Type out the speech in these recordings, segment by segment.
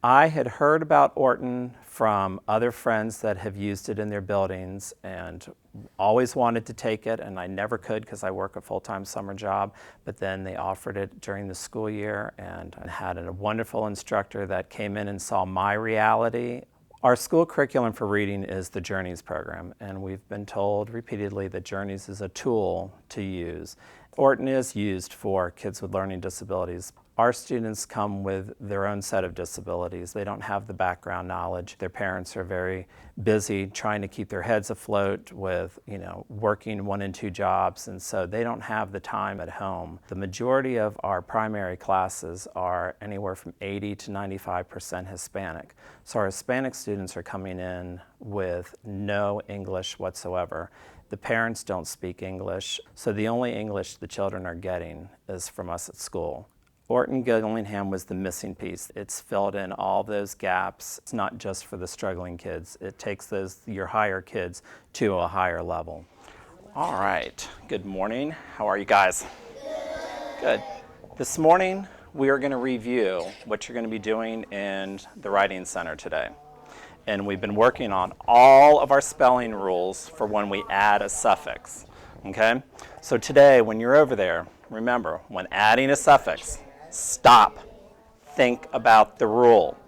I had heard about Orton from other friends that have used it in their buildings and always wanted to take it, and I never could because I work a full-time summer job, but then they offered it during the school year, and I had a wonderful instructor that came in and saw my reality. Our school curriculum for reading is the Journeys program, and we've been told repeatedly that Journeys is a tool to use. Orton is used for kids with learning disabilities. Our students come with their own set of disabilities. They don't have the background knowledge. Their parents are very busy trying to keep their heads afloat with, working 1 and 2 jobs, and so they don't have the time at home. The majority of our primary classes are anywhere from 80 to 95% Hispanic. So our Hispanic students are coming in with no English whatsoever. The parents don't speak English, so the only English the children are getting is from us at school. Orton-Gillingham was the missing piece. It's filled in all those gaps. It's not just for the struggling kids. It takes your higher kids to a higher level. All right, good morning. How are you guys? Good. This morning, we are going to review what you're going to be doing in the Writing Center today. And we've been working on all of our spelling rules for when we add a suffix, okay? So today, when you're over there, remember, when adding a suffix, stop. Think about the rule.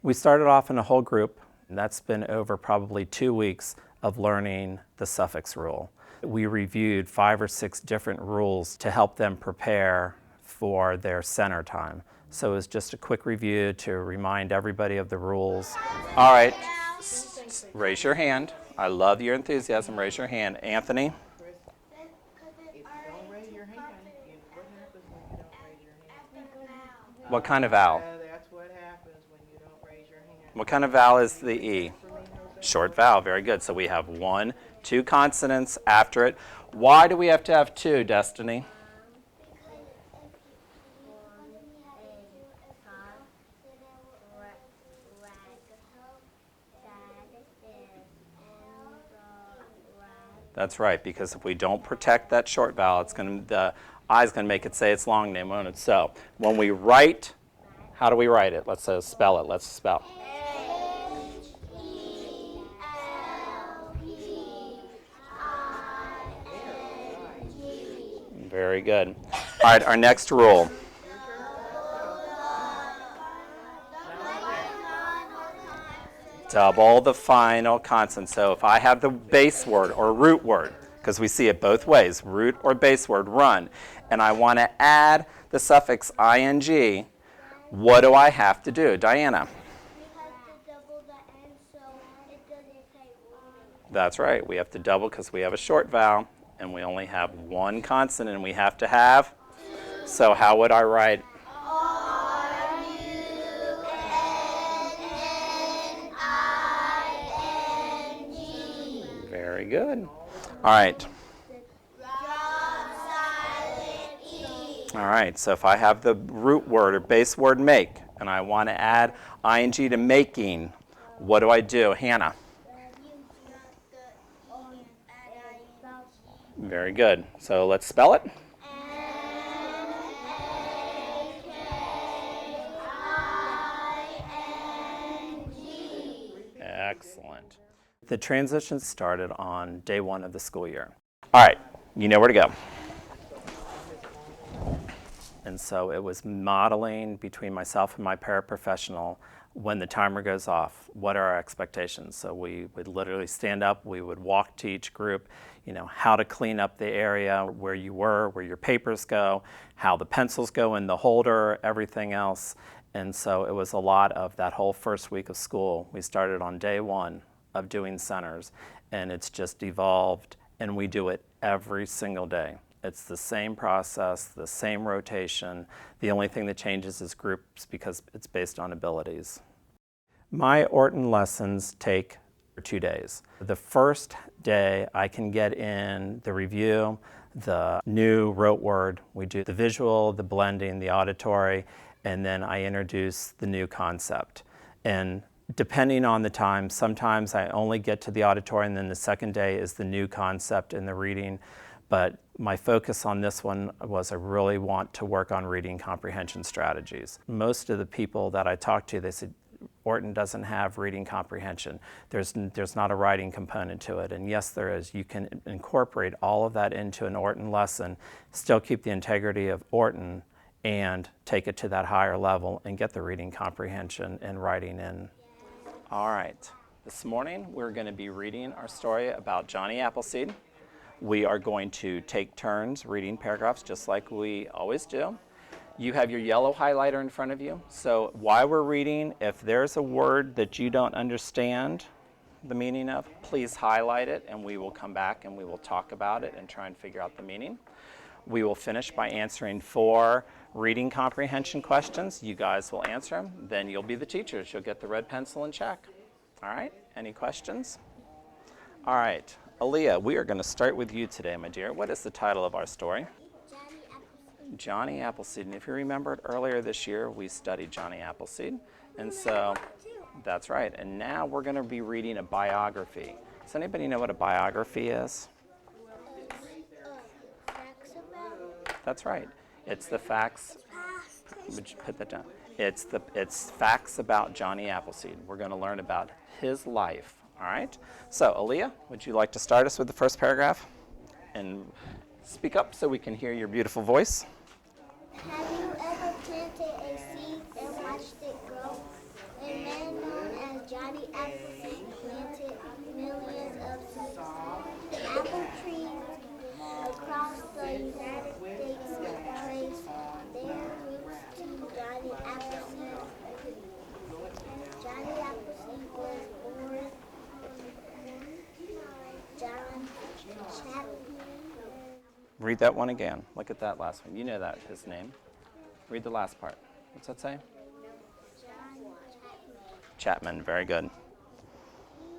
We started off in a whole group, and that's been over probably 2 weeks of learning the suffix rule. We reviewed 5 or 6 different rules to help them prepare for their center time. So it was just a quick review to remind everybody of the rules. All right, raise your hand. I love your enthusiasm. Raise your hand. Anthony? What kind of vowel? That's what happens when you don't raise your hand. What kind of vowel is the E? Short vowel, very good. So we have 1, 2 consonants after it. Why do we have to have 2, Destiny? That's right, because if we don't protect that short vowel, the I is going to make it say its long name, won't it? So when we write, how do we write it? Let's spell it. Let's spell. H-E-L-P-I-N-G. Very good. All right, our next rule. Double the final consonant. So if I have the base word or root word, because we see it both ways, root or base word, run, and I want to add the suffix ing, what do I have to do? Diana? We have to double the N so it doesn't say That's right. We have to double because we have a short vowel, and we only have 1 consonant, and we have to have. So how would I write? Very good. All right. All right, so if I have the root word or base word make, and I want to add ing to making, what do I do? Hannah? Very good. So let's spell it. Excellent. The transition started on day 1 of the school year. All right, you know where to go. And so it was modeling between myself and my paraprofessional when the timer goes off, what are our expectations? So we would literally stand up, we would walk to each group, how to clean up the area where you were, where your papers go, how the pencils go in the holder, everything else. And so it was a lot of that whole first week of school. We started on day 1 of doing centers, and it's just evolved, and we do it every single day. It's the same process, the same rotation. The only thing that changes is groups because it's based on abilities. My Orton lessons take 2 days. The first day I can get in the review, the new rote word. We do the visual, the blending, the auditory, and then I introduce the new concept. And depending on the time, sometimes I only get to the auditory, and then the second day is the new concept in the reading. But my focus on this one was I really want to work on reading comprehension strategies. Most of the people that I talked to, they said, Orton doesn't have reading comprehension. There's not a writing component to it. And yes, there is. You can incorporate all of that into an Orton lesson, still keep the integrity of Orton, and take it to that higher level and get the reading comprehension and writing in. All right. This morning, we're going to be reading our story about Johnny Appleseed. We are going to take turns reading paragraphs just like we always do. You have your yellow highlighter in front of you. So while we're reading, if there's a word that you don't understand the meaning of, please highlight it and we will come back and we will talk about it and try and figure out the meaning. We will finish by answering 4 reading comprehension questions. You guys will answer them. Then you'll be the teachers. You'll get the red pencil and check. All right, any questions? All right, Aaliyah, we are going to start with you today, my dear. What is the title of our story? Johnny Appleseed. Johnny Appleseed. And if you remembered earlier this year, we studied Johnny Appleseed. And so, that's right. And now we're going to be reading a biography. Does anybody know what a biography is? Facts about. That's right. It's the facts. Would you put that down? It's facts about Johnny Appleseed. We're going to learn about his life. All right. So, Aaliyah, would you like to start us with the first paragraph? And speak up so we can hear your beautiful voice. Have you ever planted a seed and watched it grow? A man known as Johnny Appleseed planted millions of seeds. Apple trees across the United States trace their roots to Johnny Appleseed. Johnny Appleseed was born John Chapman. Read that one again. Look at that last one. You know that, his name. Read the last part. What's that say? Chapman. Very good.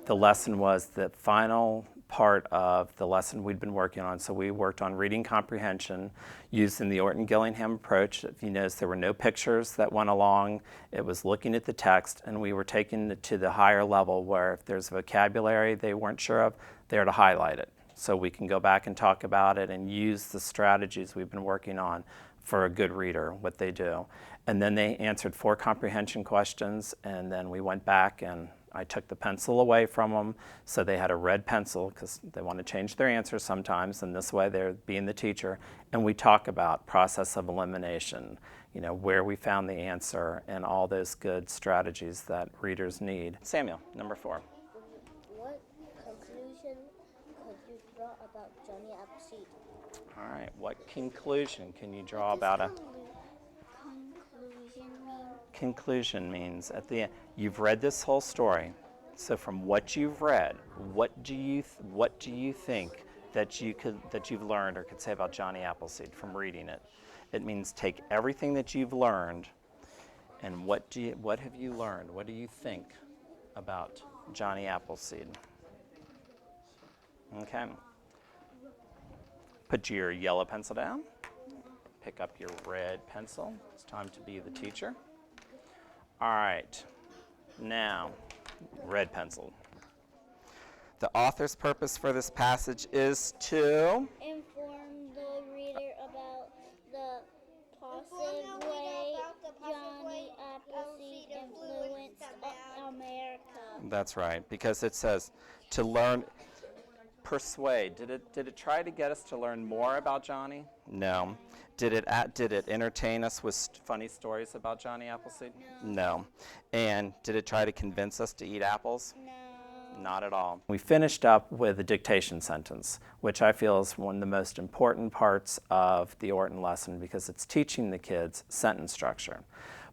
The lesson was the final part of the lesson we'd been working on. So we worked on reading comprehension using the Orton-Gillingham approach. If you notice, there were no pictures that went along. It was looking at the text, and we were taking it to the higher level where if there's vocabulary they weren't sure of, they were to highlight it. So we can go back and talk about it and use the strategies we've been working on for a good reader, what they do. And then they answered 4 comprehension questions, and then we went back and I took the pencil away from them, so they had a red pencil because they want to change their answers sometimes, and this way they're being the teacher. And we talk about process of elimination, where we found the answer and all those good strategies that readers need. Samuel, number 4. What conclusion could you draw about Johnny Appleseed? All right, what conclusion can you draw about a... Conclusion means at the end, you've read this whole story. So from what you've read, what do you think that you've learned or could say about Johnny Appleseed from reading it? It means take everything that you've learned and what have you learned? What do you think about Johnny Appleseed? Okay. Put your yellow pencil down. Pick up your red pencil. It's time to be the teacher. All right, now, red pencil. The author's purpose for this passage is to Inform the reader about the positive way Johnny Appleseed influenced America. That's right, because it says to learn, persuade. Did it try to get us to learn more about Johnny? No. Did it entertain us with funny stories about Johnny Appleseed? No. And did it try to convince us to eat apples? No. Not at all. We finished up with a dictation sentence, which I feel is one of the most important parts of the Orton lesson because it's teaching the kids sentence structure.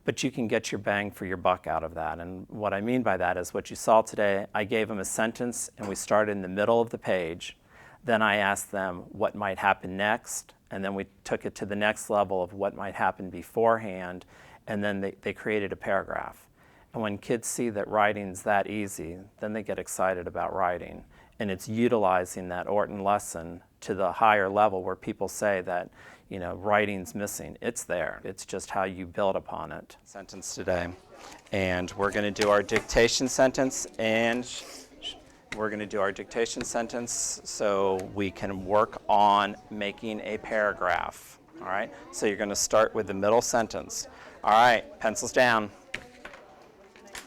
But you can get your bang for your buck out of that. And what I mean by that is what you saw today, I gave them a sentence and we started in the middle of the page. Then I asked them what might happen next, and then we took it to the next level of what might happen beforehand, and then they created a paragraph. And when kids see that writing's that easy, then they get excited about writing. And it's utilizing that Orton lesson to the higher level where people say that, writing's missing. It's there. It's just how you build upon it. Sentence today. And we're going to do our dictation sentence, and we're going to do our dictation sentence so we can work on making a paragraph. All right? So you're going to start with the middle sentence. All right, pencils down.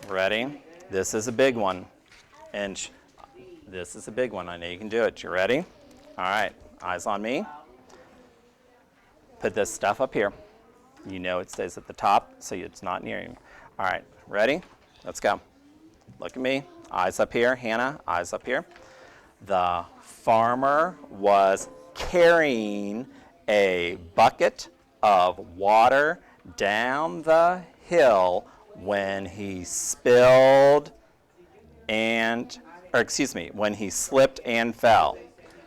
Ready? This is a big one. And this is a big one. I know you can do it. You ready? All right. Eyes on me. Put this stuff up here. You know it stays at the top, so it's not near you. All right. Ready? Let's go. Look at me. Eyes up here. Hannah, eyes up here. The farmer was carrying a bucket of water down the hill when he when he slipped and fell.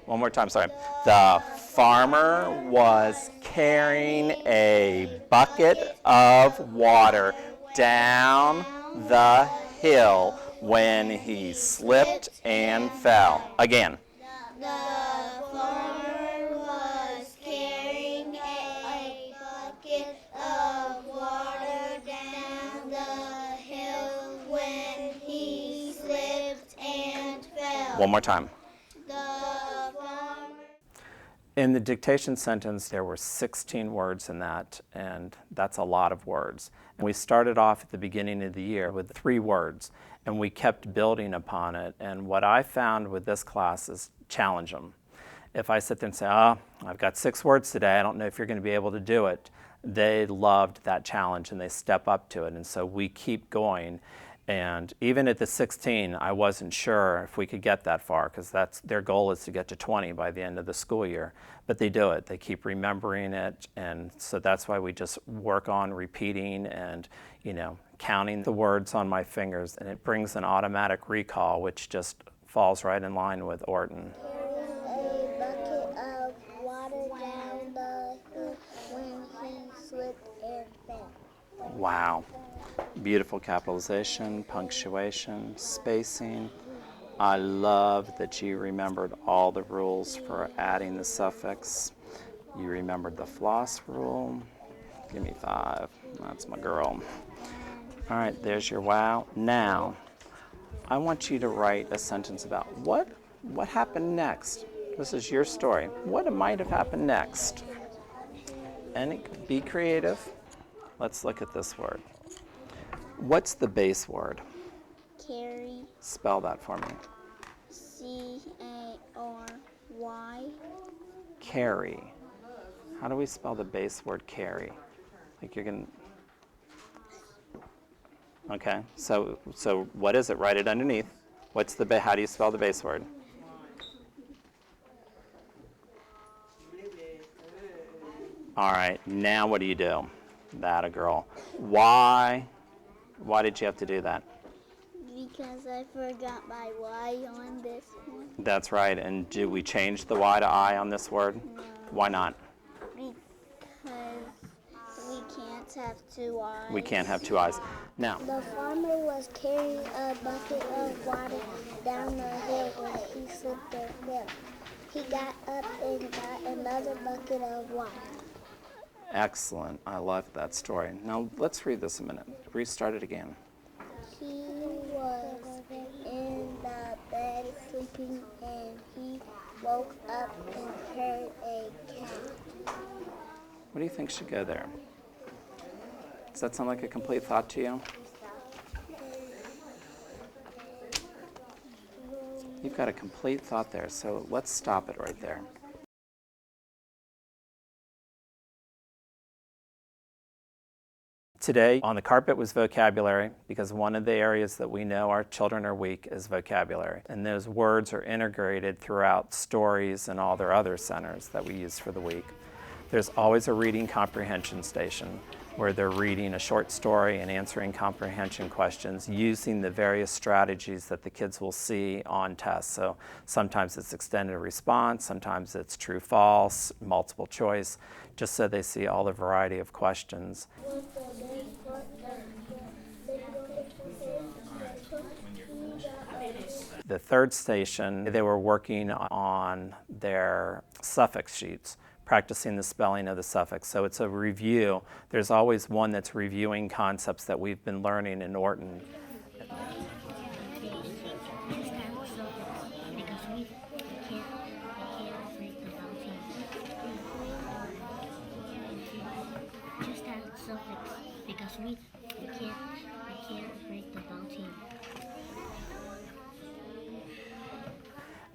One more time, sorry. The farmer was carrying a bucket of water down the hill when he slipped and fell. Again. The farmer was carrying a bucket of water down the hill when he slipped and fell. One more time. The farmer. In the dictation sentence, there were 16 words in that, and that's a lot of words. And we started off at the beginning of the year with 3 words, and we kept building upon it. And what I found with this class is challenge them. If I sit there and say, I've got 6 words today, I don't know if you're going to be able to do it, they loved that challenge and they step up to it. And so we keep going. And even at the 16, I wasn't sure if we could get that far, because that's their goal is to get to 20 by the end of the school year. But they do it. They keep remembering it, and so that's why we just work on repeating and, counting the words on my fingers, and it brings an automatic recall, which just falls right in line with Orton. A bucket of water down the hill when he slipped and fell. Wow. Beautiful capitalization, punctuation, spacing. I love that you remembered all the rules for adding the suffix. You remembered the floss rule. Give me 5. That's my girl. All right, there's your wow. Now, I want you to write a sentence about what happened next. This is your story. What might have happened next? And be creative. Let's look at this word. What's the base word? Carry. Spell that for me. C-A-R-Y. Carry. How do we spell the base word carry? Like you're going to... Okay, so what is it? Write it underneath. How do you spell the base word? All right, now what do you do? That a girl. Why did you have to do that? Because I forgot my Y on this one. That's right, and do we change the Y to I on this word? No. Why not? Because we can't have 2 Y's. We can't have 2 I's. Now, The farmer was carrying a bucket of water down the hill when he slipped and fell. He got up and got another bucket of water. excellent. I love that story. Now, let's read this a minute. Restart it again. He was in the bed sleeping, and he woke up and heard a cat. What do you think should go there? Does that sound like a complete thought to you? You've got a complete thought there, so let's stop it right there. Today on the carpet was vocabulary, because one of the areas that we know our children are weak is vocabulary. And those words are integrated throughout stories and all their other centers that we use for the week. There's always a reading comprehension station where they're reading a short story and answering comprehension questions using the various strategies that the kids will see on tests. So sometimes it's extended response, sometimes it's true, false, multiple choice, just so they see all the variety of questions. The third station, they were working on their suffix sheets, practicing the spelling of the suffix. So it's a review. There's always one that's reviewing concepts that we've been learning in Orton. I can't break the ball team.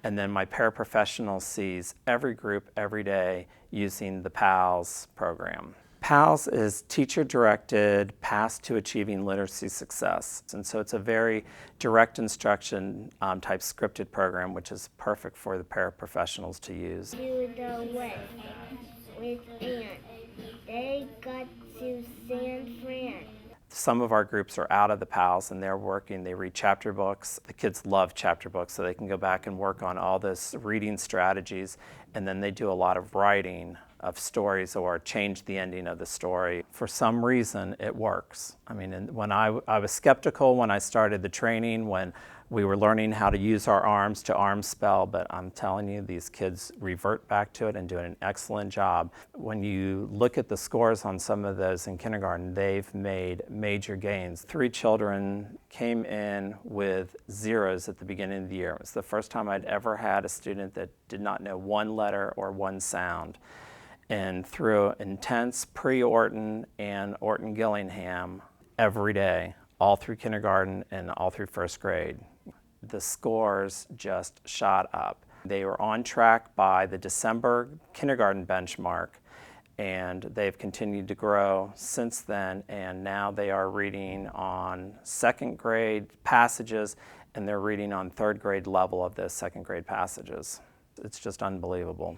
And then my paraprofessional sees every group every day using the PALS program. PALS is teacher-directed Path to Achieving Literacy Success. And so it's a very direct instruction type scripted program, which is perfect for the paraprofessionals to use. To the west with Aunt. They got to San Fran. Some of our groups are out of the PALS and they're working, they read chapter books. The kids love chapter books, so they can go back and work on all this reading strategies, and then they do a lot of writing of stories or change the ending of the story. For some reason, it works. I mean, when I was skeptical when I started the training, when we were learning how to use our arms to arm spell, but I'm telling you, these kids revert back to it and do an excellent job. When you look at the scores on some of those in kindergarten, they've made major gains. 3 children came in with zeros at the beginning of the year. It was the first time I'd ever had a student that did not know one letter or one sound. And through intense pre-Orton and Orton-Gillingham every day, all through kindergarten and all through first grade, the scores just shot up. They were on track by the December kindergarten benchmark, and they've continued to grow since then, and now they are reading on second grade passages, and they're reading on third grade level of those second grade passages. It's just unbelievable.